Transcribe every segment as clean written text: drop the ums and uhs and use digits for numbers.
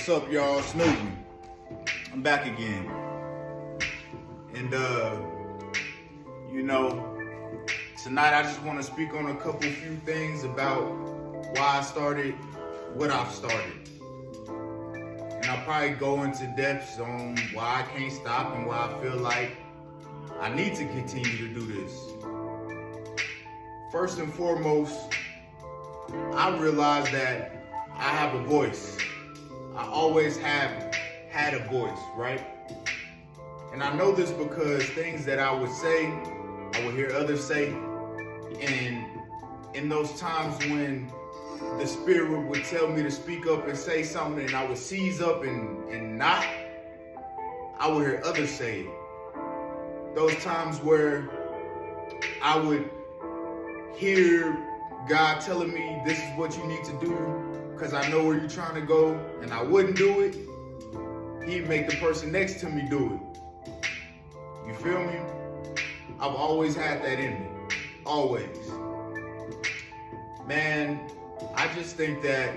What's up, y'all? It's Nubie. I'm back again. And, tonight I just want to speak on a few things about why I started what I've started. And I'll probably go into depths on why I can't stop and why I feel like I need to continue to do this. First and foremost, I realized that I have a voice. I always have had a voice, right? And I know this because things that I would say, I would hear others say, and in those times when the Spirit would tell me to speak up and say something and I would seize up and not, I would hear others say it. Those times where I would hear God telling me this is what you need to do because I know where you're trying to go, and I wouldn't do it, He'd make the person next to me do it. You feel me? I've always had that in me. Always. Man, I just think that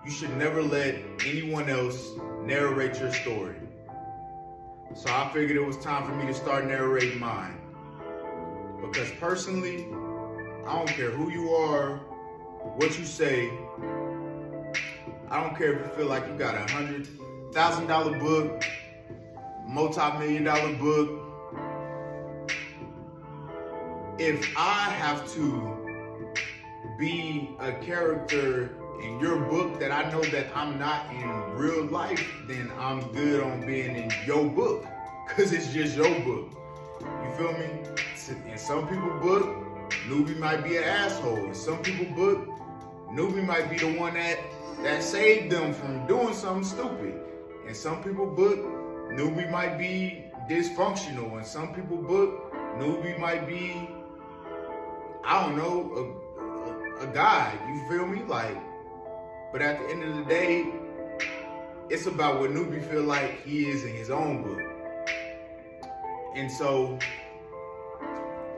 you should never let anyone else narrate your story. So I figured it was time for me to start narrating mine. Because personally, I don't care who you are, what you say. I don't care if you feel like you got $100,000 book, multi-million-dollar book. If I have to be a character in your book that I know that I'm not in real life, then I'm good on being in your book, because it's just your book. You feel me? In some people's book, Nubie might be an asshole. In some people's book, Nubie might be the one that saved them from doing something stupid. In some people's book, Nubie might be dysfunctional. In some people's book, Nubie might be, I don't know, a guy. You feel me? But at the end of the day, it's about what Nubie feel like he is in his own book. And so,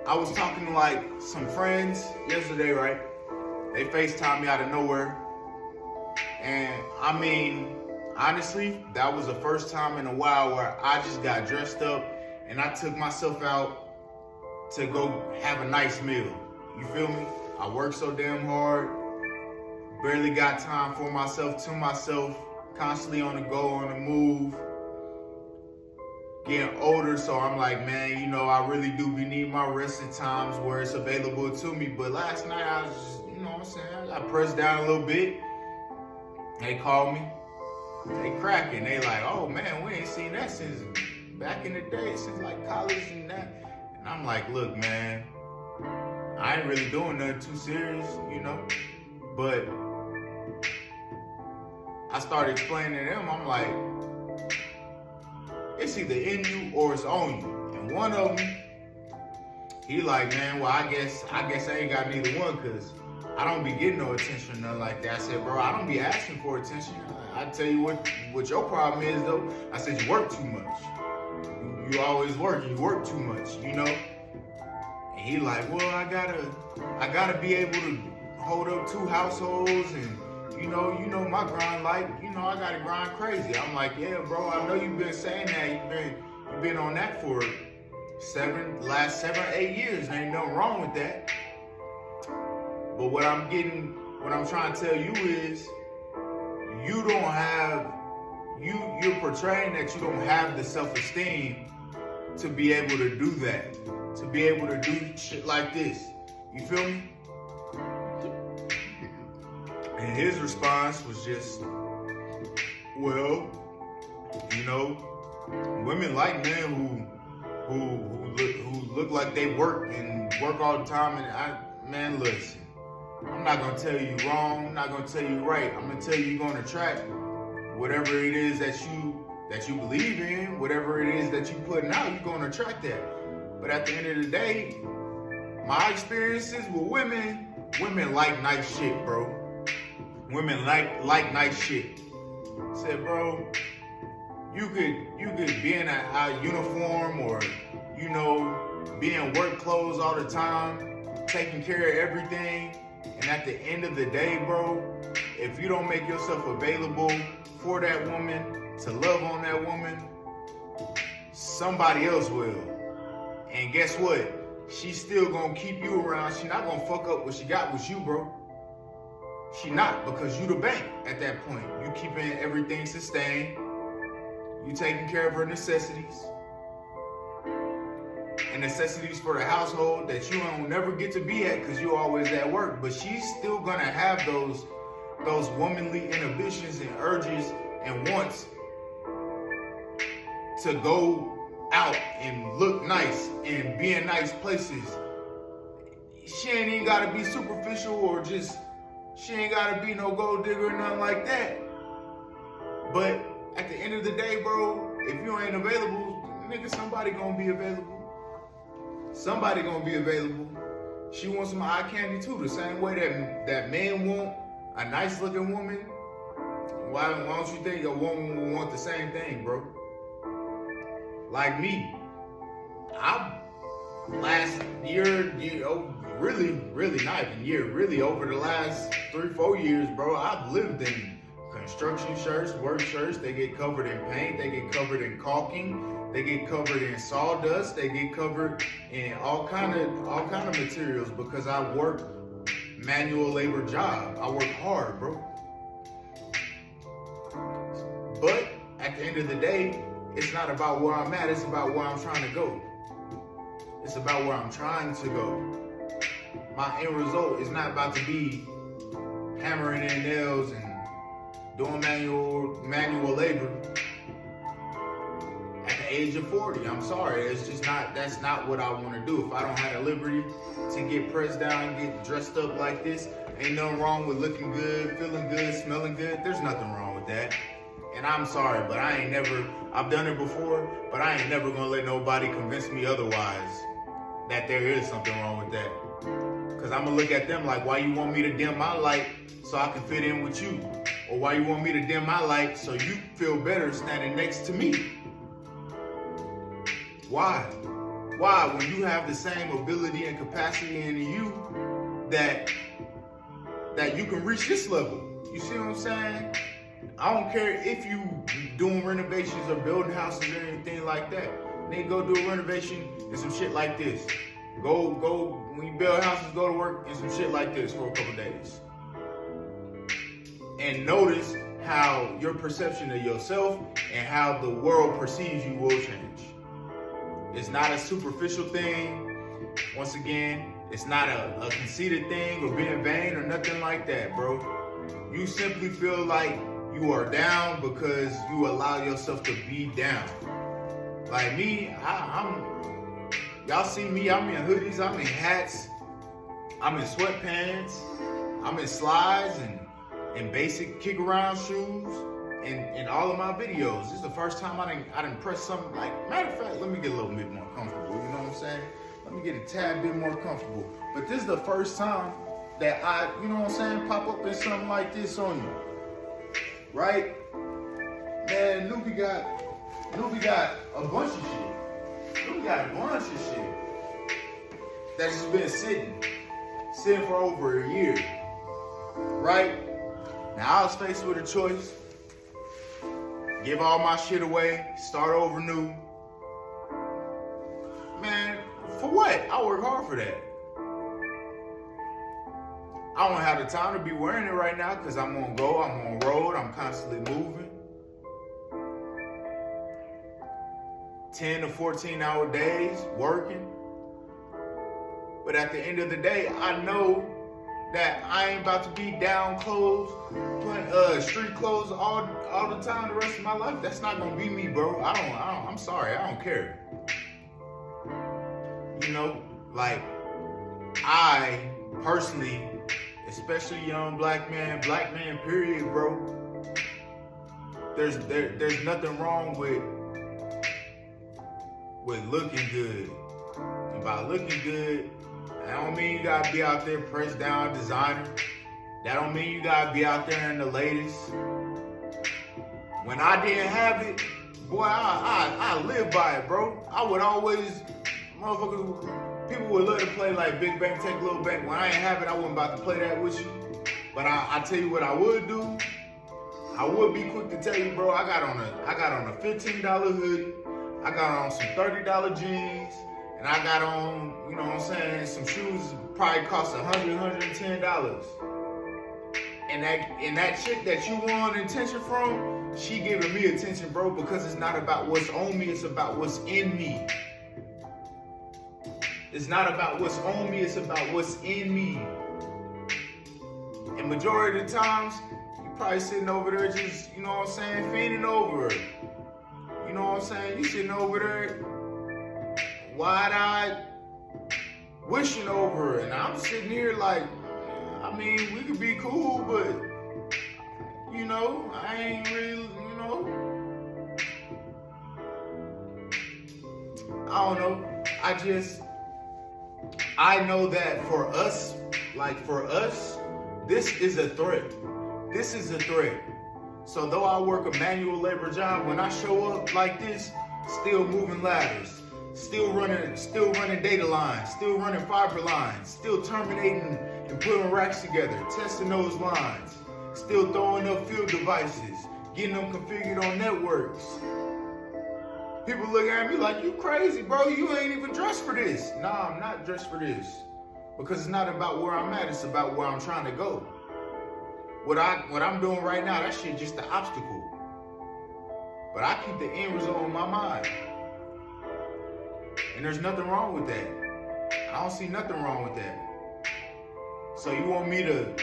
I was talking to some friends yesterday, right? They FaceTimed me out of nowhere. And I mean, honestly, that was the first time in a while where I just got dressed up and I took myself out to go have a nice meal. You feel me? I worked so damn hard, barely got time for myself, to myself, constantly on the go, on the move. Getting older, so I'm like, man, I really do need my rest at times where it's available to me. But last night I was just, I got pressed down a little bit. They called me. They cracking. They like, oh man, we ain't seen that since back in the day, since college and that. And I'm like, look, man, I ain't really doing nothing too serious, But I started explaining to them, I'm like, it's either in you or it's on you. And one of them, he like, man, well, I guess I ain't got neither one, because I don't be getting no attention or nothing like that. I said, bro, I don't be asking for attention. I tell you what your problem is, though. I said, you work too much. You always work. You work too much, And he like, well, I gotta be able to hold up 2 households and you know my grind, I gotta grind crazy. I'm like, yeah, bro, I know you've been saying that. You've been on that for last 7 or 8 years. There ain't nothing wrong with that. But what I'm trying to tell you is, you're portraying that you don't have the self-esteem to be able to do that, to be able to do shit like this. You feel me? And his response was just, well, women like men who look like they work all the time. And man, listen, I'm not gonna tell you wrong. I'm not gonna tell you right. I'm gonna tell you you're gonna attract whatever it is that you believe in, whatever it is that you putting out. You're gonna attract that. But at the end of the day, my experiences with women like nice shit, bro. Women like nice shit. Said, bro, you could be in a uniform or, be in work clothes all the time, taking care of everything. And at the end of the day, bro, if you don't make yourself available for that woman, to love on that woman, somebody else will. And guess what? She's still gonna keep you around. She's not gonna fuck up what she got with you, bro. She not, because you the bank at that point. You keeping everything sustained. You taking care of her necessities. And necessities for the household that you don't never get to be at because you always at work. But she's still gonna have those womanly inhibitions and urges and wants to go out and look nice and be in nice places. She ain't even gotta be superficial or just, she ain't gotta be no gold digger or nothing like that. But at the end of the day, bro, if you ain't available, nigga, somebody gonna be available. Somebody gonna be available. She wants some eye candy too, the same way that men want a nice looking woman. Why don't you think a woman will want the same thing, bro? Like me, last year, really not even year, really over the last 3-4 years, bro, I've lived in construction shirts, work shirts. They get covered in paint, they get covered in caulking, they get covered in sawdust, they get covered in all kind of materials because I work manual labor job. I work hard, bro. But at the end of the day, it's not about where I'm at, it's about where I'm trying to go. It's about where I'm trying to go. My end result is not about to be hammering in nails and doing manual labor at the age of 40. I'm sorry, it's just not, that's not what I want to do. If I don't have the liberty to get pressed down, get dressed up like this, ain't nothing wrong with looking good, feeling good, smelling good. There's nothing wrong with that. And I'm sorry, but I've done it before, but I ain't never gonna let nobody convince me otherwise that there is something wrong with that. Cause I'm gonna look at them like, why you want me to dim my light so I can fit in with you? Or why you want me to dim my light so you feel better standing next to me? Why? Why, when you have the same ability and capacity in you that you can reach this level? You see what I'm saying? I don't care if you doing renovations or building houses or anything like that. Then go do a renovation and some shit like this. Go, when you build houses, go to work and some shit like this for a couple days. And notice how your perception of yourself and how the world perceives you will change. It's not a superficial thing. Once again, it's not a conceited thing or being vain or nothing like that, bro. You simply feel like you are down because you allow yourself to be down. Like me, y'all see me, I'm in hoodies, I'm in hats, I'm in sweatpants, I'm in slides and basic kick around shoes in all of my videos. This is the first time I done press something like, matter of fact, let me get a little bit more comfortable, you know what I'm saying? Let me get a tad bit more comfortable. But this is the first time that I, you know what I'm saying, pop up in something like this on you. Right? Man, Nubie got a bunch of shit. Nubie got a bunch of shit that's just been sitting for over a year. Right? Now I was faced with a choice. Give all my shit away, start over new. Man, for what? I work hard for that. I don't have the time to be wearing it right now because I'm on go, I'm on road, I'm constantly moving. 10 to 14 hour days working. But at the end of the day, I know that I ain't about to be down clothes, street clothes all the time the rest of my life. That's not gonna be me, bro. I'm sorry, I don't care. You know, like I personally, especially young black man period, bro. There's nothing wrong with looking good. And by looking good, that don't mean you gotta be out there pressed down designer. That don't mean you gotta be out there in the latest. When I didn't have it, boy, I lived by it, bro. I would always, motherfuckers, people would love to play like Big Bank, Take Little Bank. When I ain't have it, I wasn't about to play that with you. But I tell you what I would do. I would be quick to tell you, bro. I got on a $15 hoodie. I got on some $30 jeans, and I got on, you know what I'm saying, some shoes probably cost $100, $110. And that chick that you want attention from, she giving me attention, bro, because it's not about what's on me, it's about what's in me. It's not about what's on me, it's about what's in me. And majority of the times, you probably sitting over there just, you know what I'm saying, fiending over her. You know what I'm saying? You sitting over there wide-eyed, wishing over her. And I'm sitting here like, I mean, we could be cool, but, you know, I ain't really, you know. I don't know. I know that for us, this is a threat. This is a threat. So though I work a manual labor job, when I show up like this, still moving ladders, still running data lines, still running fiber lines, still terminating and putting racks together, testing those lines, still throwing up field devices, getting them configured on networks. People look at me like, you crazy, bro, you ain't even dressed for this. Nah, I'm not dressed for this. Because it's not about where I'm at, it's about where I'm trying to go. What I'm doing right now, that shit just the obstacle. But I keep the end result on my mind. And there's nothing wrong with that. I don't see nothing wrong with that. So you want me to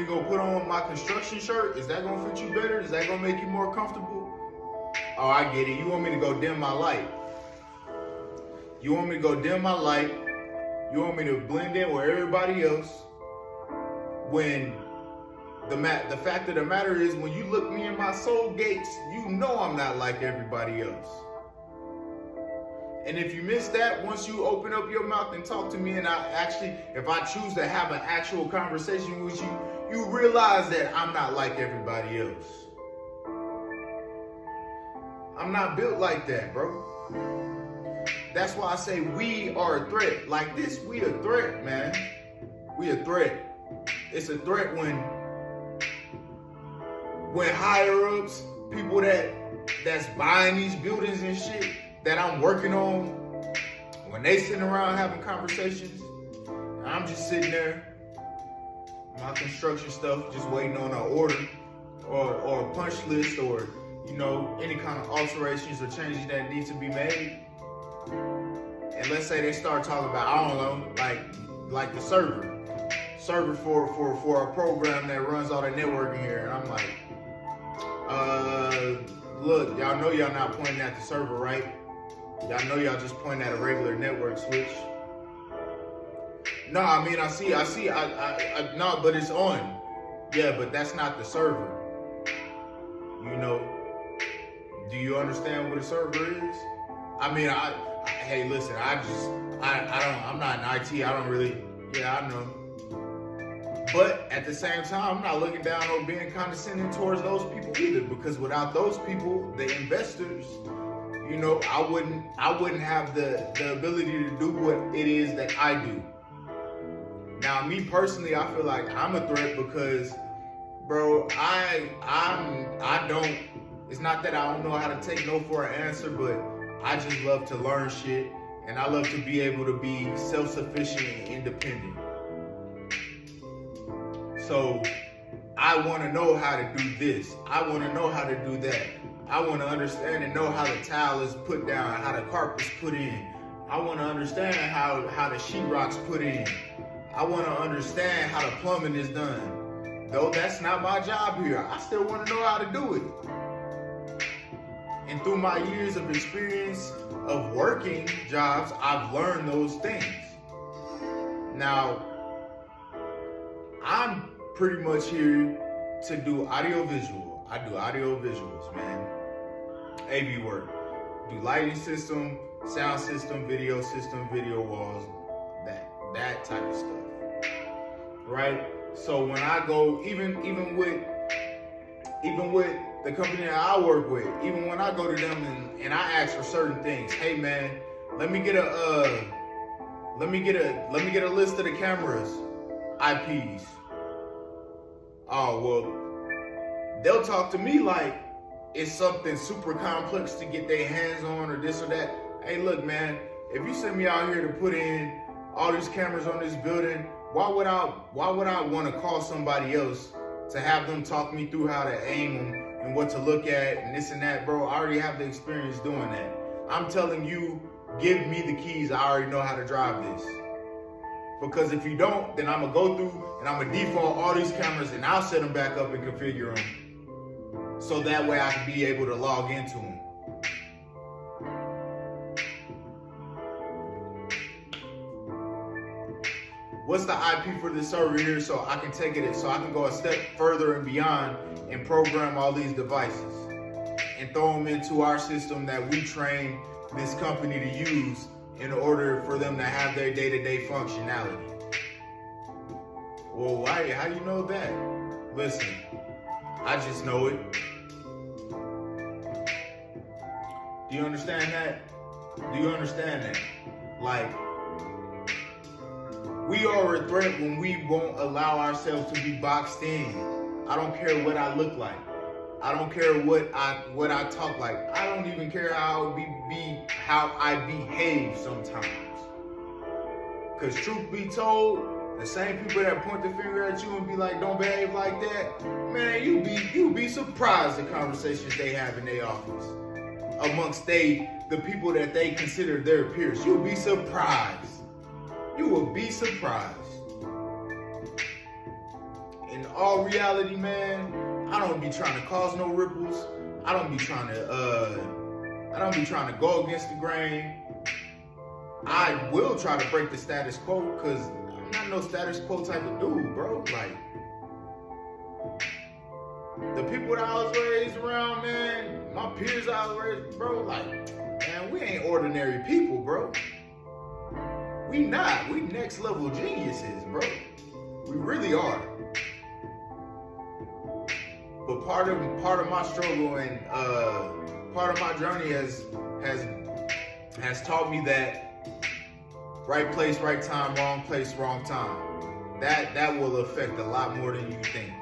go put on my construction shirt? Is that gonna fit you better? Is that gonna make you more comfortable? Oh, I get it. You want me to go dim my light. You want me to go dim my light. You want me to blend in with everybody else. When the fact of the matter is, when you look me in my soul gates, you know I'm not like everybody else. And if you miss that, once you open up your mouth and talk to me, and if I choose to have an actual conversation with you, you realize that I'm not like everybody else. I'm not built like that, bro. That's why I say we are a threat. Like this, we a threat, man. We a threat. It's a threat when higher ups, people that's buying these buildings and shit that I'm working on, when they sitting around having conversations, I'm just sitting there, my construction stuff, just waiting on an order or a punch list, or, you know, any kind of alterations or changes that need to be made. And let's say they start talking about, I don't know, like the server for a program that runs all the networking here. And I'm like, look, y'all know y'all not pointing at the server, right? Y'all know y'all just pointing at a regular network switch. No, I mean, I see, no, but it's on. Yeah, but that's not the server. You know, do you understand what a server is? I mean, hey, listen, I'm not in IT. I don't really, yeah, I know. But at the same time, I'm not looking down or being condescending towards those people either, because without those people, the investors, you know, I wouldn't have the ability to do what it is that I do. Now, me personally, I feel like I'm a threat because, bro, I don't, it's not that I don't know how to take no for an answer, but I just love to learn shit, and I love to be able to be self-sufficient and independent. So I want to know how to do this. I want to know how to do that. I want to understand and know how the tile is put down, how the carpet's put in. I want to understand how the sheetrock's put in. I want to understand how the plumbing is done. Though that's not my job here, I still want to know how to do it. And through my years of experience of working jobs, I've learned those things. Now, I'm pretty much here to do audio-visual. I do audio-visuals, man. AV work. Do lighting system, sound system, video walls, that type of stuff. Right? So when I go, even with the company that I work with, even when I go to them and I ask for certain things, hey man, let me get a list of the cameras, IPs. oh, well, they'll talk to me like it's something super complex to get their hands on or this or that. Hey, look, man, if you send me out here to put in all these cameras on this building, why would I want to call somebody else to have them talk me through how to aim them and what to look at and this and that, bro? I already have the experience doing that. I'm telling you, give me the keys. I already know how to drive this. Because if you don't, then I'm going to go through and I'm going to default all these cameras and I'll set them back up and configure them. So that way I can be able to log into them. What's the IP for this server here so I can take it, so I can go a step further and beyond and program all these devices and throw them into our system that we train this company to use in order for them to have their day-to-day functionality. Well, why? How do you know that? Listen, I just know it. Do you understand that? Do you understand that? Like, we are a threat when we won't allow ourselves to be boxed in. I don't care what I look like. I don't care what I talk like. I don't even care how I behave sometimes. Cause truth be told, the same people that point the finger at you and be like, don't behave like that, man, you be surprised the conversations they have in their office amongst the people that they consider their peers. You'll be surprised. You will be surprised. In all reality, man, I don't be trying to cause no ripples. I don't be trying to go against the grain. I will try to break the status quo because I'm not no status quo type of dude, bro. Like, the people that I was raised around, man, my peers I was raised, bro, like, man, we ain't ordinary people, bro. We not. We next level geniuses, bro. We really are. But part of my struggle and part of my journey has taught me that right place, right time, wrong place, wrong time. That will affect a lot more than you think.